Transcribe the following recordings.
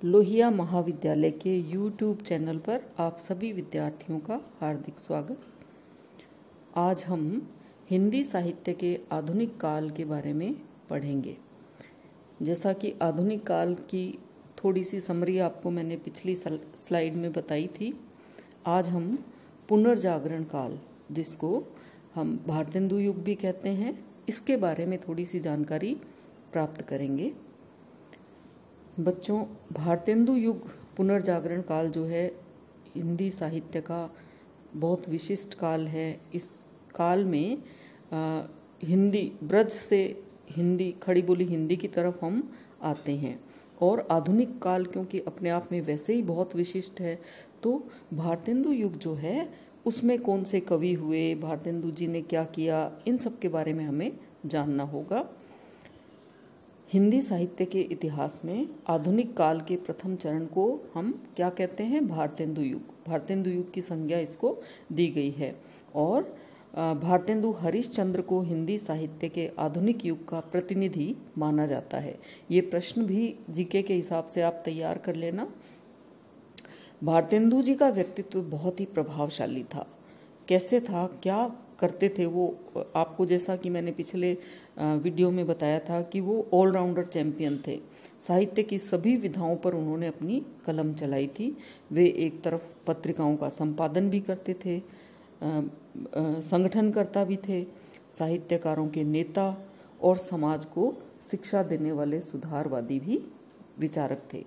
लोहिया महाविद्यालय के YouTube channel पर आप सभी विद्यार्थियों का हार्दिक स्वागत। आज हम हिंदी साहित्य के आधुनिक काल के बारे में पढ़ेंगे। जैसा कि आधुनिक काल की थोड़ी सी समरी आपको मैंने पिछली स्लाइड में बताई थी, आज हम पुनर्जागरण काल, जिसको हम भारतेंदु युग भी कहते हैं, इसके बारे में थोड़ी सी जानकारी प्राप्त करेंगे। बच्चों, भारतेंदु युग पुनर्जागरण काल जो है हिंदी साहित्य का बहुत विशिष्ट काल है। इस काल में हिंदी ब्रज से हिंदी, खड़ी बोली हिंदी की तरफ हम आते हैं। और आधुनिक काल क्योंकि अपने आप में वैसे ही बहुत विशिष्ट है, तो भारतेंदु युग जो है उसमें कौन से कवि हुए, भारतेंदु जी ने क्या किया, इन सब के बारे में हमें जानना होगा। हिंदी साहित्य के इतिहास में आधुनिक काल के प्रथम चरण को हम क्या कहते हैं? भारतेंदु युग। भारतेंदु युग की संज्ञा इसको दी गई है। और भारतेंदु हरिश्चंद्र को हिंदी साहित्य के आधुनिक युग का प्रतिनिधि माना जाता है। ये प्रश्न भी जीके के हिसाब से आप तैयार कर लेना। भारतेंदु जी का व्यक्तित्व बहुत ही प्रभावशाली था। कैसे था, क्या करते थे वो, आपको जैसा कि मैंने पिछले वीडियो में बताया था कि वो ऑलराउंडर चैंपियन थे। साहित्य की सभी विधाओं पर उन्होंने अपनी कलम चलाई थी। वे एक तरफ पत्रिकाओं का संपादन भी करते थे, संगठनकर्ता भी थे, साहित्यकारों के नेता और समाज को शिक्षा देने वाले सुधारवादी भी विचारक थे।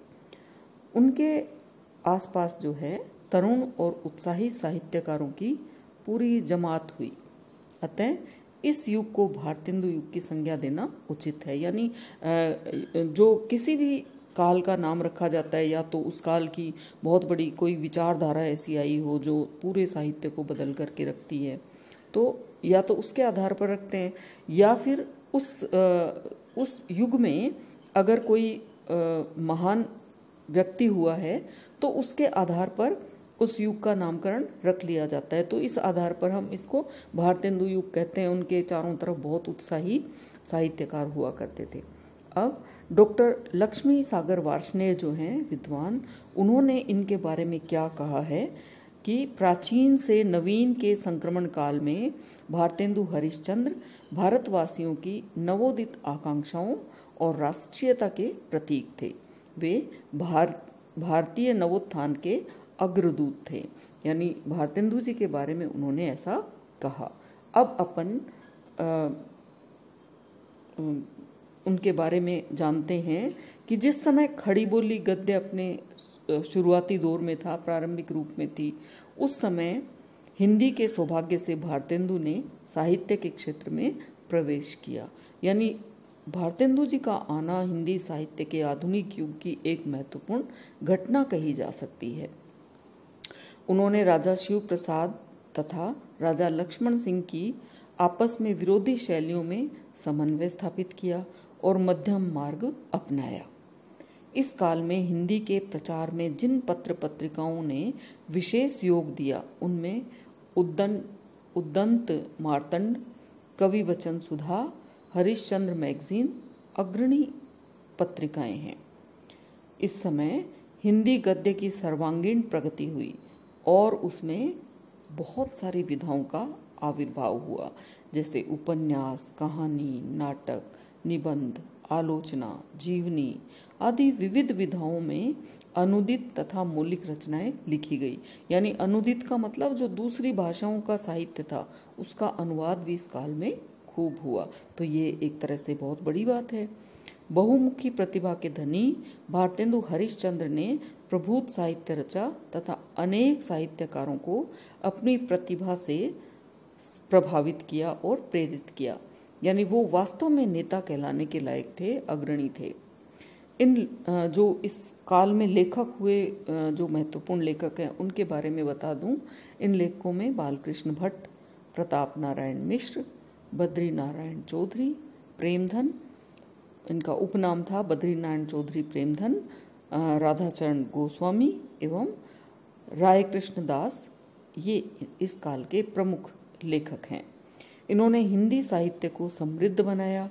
उनके आसपास जो है तरुण और उत्साही साहित्यकारों की पूरी जमात हुई। अतः इस युग को भारतेंदु युग की संज्ञा देना उचित है। यानी जो किसी भी काल का नाम रखा जाता है, या तो उस काल की बहुत बड़ी कोई विचारधारा ऐसी आई हो जो पूरे साहित्य को बदल करके रखती है, तो या तो उसके आधार पर रखते हैं, या फिर उस युग में अगर कोई महान व्यक्ति हुआ है तो उसके आधार पर उस युग का नामकरण रख लिया जाता है। तो इस आधार पर हम इसको भारतेंदु युग कहते हैं। उनके चारों तरफ बहुत उत्साही साहित्यकार हुआ करते थे। अब डॉक्टर लक्ष्मी सागर वार्ष्णेय जो हैं विद्वान, उन्होंने इनके बारे में क्या कहा है कि प्राचीन से नवीन के संक्रमण काल में भारतेंदु हरिश्चंद्र भारतवासियों की नवोदित आकांक्षाओं और राष्ट्रीयता के प्रतीक थे। वे भारतीय नवोत्थान के अग्रदूत थे। यानी भारतेंदु जी के बारे में उन्होंने ऐसा कहा। अब अपन उनके बारे में जानते हैं कि जिस समय खड़ी बोली गद्य अपने शुरुआती दौर में था, प्रारंभिक रूप में थी, उस समय हिंदी के सौभाग्य से भारतेंदु ने साहित्य के क्षेत्र में प्रवेश किया। यानी भारतेंदु जी का आना हिंदी साहित्य के आधुनिक युग की एक महत्वपूर्ण घटना कही जा सकती है। उन्होंने राजा शिव प्रसाद तथा राजा लक्ष्मण सिंह की आपस में विरोधी शैलियों में समन्वय स्थापित किया और मध्यम मार्ग अपनाया। इस काल में हिंदी के प्रचार में जिन पत्र पत्रिकाओं ने विशेष योग दिया, उनमें उद्दंत मार्तंड, कवि वचन सुधा, हरिश्चंद्र मैगजीन अग्रणी पत्रिकाएं हैं। इस समय हिंदी गद्य की सर्वांगीण प्रगति हुई और उसमें बहुत सारी विधाओं का आविर्भाव हुआ, जैसे उपन्यास, कहानी, नाटक, निबंध, आलोचना, जीवनी आदि विविध विधाओं में अनुदित तथा मौलिक रचनाएं लिखी गई। यानी अनुदित का मतलब जो दूसरी भाषाओं का साहित्य था, उसका अनुवाद भी इस काल में खूब हुआ। तो ये एक तरह से बहुत बड़ी बात है। बहुमुखी प्रतिभा के धनी भारतेंदु हरिश्चंद्र ने प्रभुत साहित्य रचा तथा अनेक साहित्यकारों को अपनी प्रतिभा से प्रभावित किया और प्रेरित किया। यानी वो वास्तव में नेता कहलाने के लायक थे, अग्रणी थे। इन जो इस काल में लेखक हुए, जो महत्वपूर्ण लेखक हैं, उनके बारे में बता दूं। इन लेखकों में बालकृष्ण भट्ट, प्रताप नारायण मिश्र, बद्री नारायण चौधरी, प्रेमधन, इनका उपनाम था बद्री नारायण चौधरी प्रेमधन, राधाचरण गोस्वामी एवं राय कृष्ण दास, ये इस काल के प्रमुख लेखक हैं। इन्होंने हिंदी साहित्य को समृद्ध बनाया।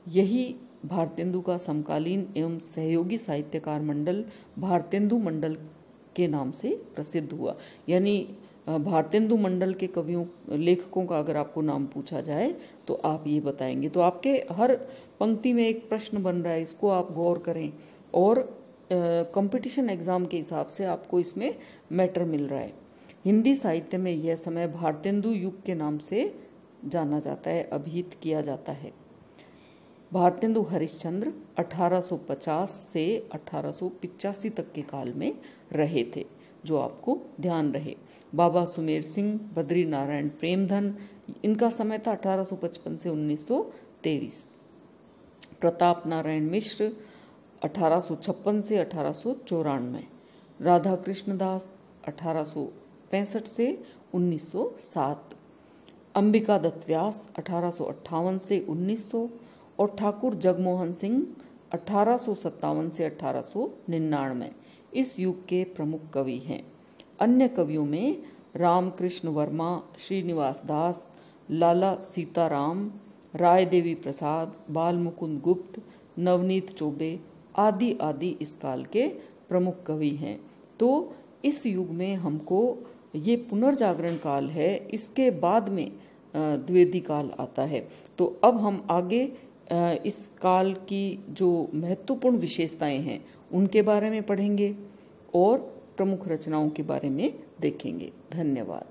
यही भारतेंदु का समकालीन एवं सहयोगी साहित्यकार मंडल भारतेंदु मंडल के नाम से प्रसिद्ध हुआ। यानी भारतेंदु मंडल के कवियों लेखकों का अगर आपको नाम पूछा जाए तो आप ये बताएंगे। तो आपके हर पंक्ति में एक प्रश्न बन रहा है, इसको आप गौर करें और कंपटीशन एग्जाम के हिसाब से आपको इसमें मैटर मिल रहा है। हिंदी साहित्य में यह समय भारतेंदु युग के नाम से जाना जाता है, अभिहित किया जाता है। भारतेंदु हरिश्चंद्र 1850 से 1885 तक के काल में रहे थे, जो आपको ध्यान रहे। बाबा सुमेर सिंह, बद्री नारायण प्रेमधन, इनका समय था 1855 से 1923। प्रताप नारायण मिश्र 1856 से 1894। राधा कृष्ण दास 1865 से 1907। अंबिका दत्त व्यास 1858 से 1900 और ठाकुर जगमोहन सिंह 1857 से 1899 इस युग के प्रमुख कवि हैं। अन्य कवियों में रामकृष्ण वर्मा, श्रीनिवास दास, लाला सीताराम, राय देवी प्रसाद, बाल मुकुंद गुप्त, नवनीत चौबे आदि आदि इस काल के प्रमुख कवि हैं। तो इस युग में हमको ये पुनर्जागरण काल है, इसके बाद में द्विवेदी काल आता है। तो अब हम आगे इस काल की जो महत्वपूर्ण विशेषताएं हैं उनके बारे में पढ़ेंगे और प्रमुख रचनाओं के बारे में देखेंगे। धन्यवाद।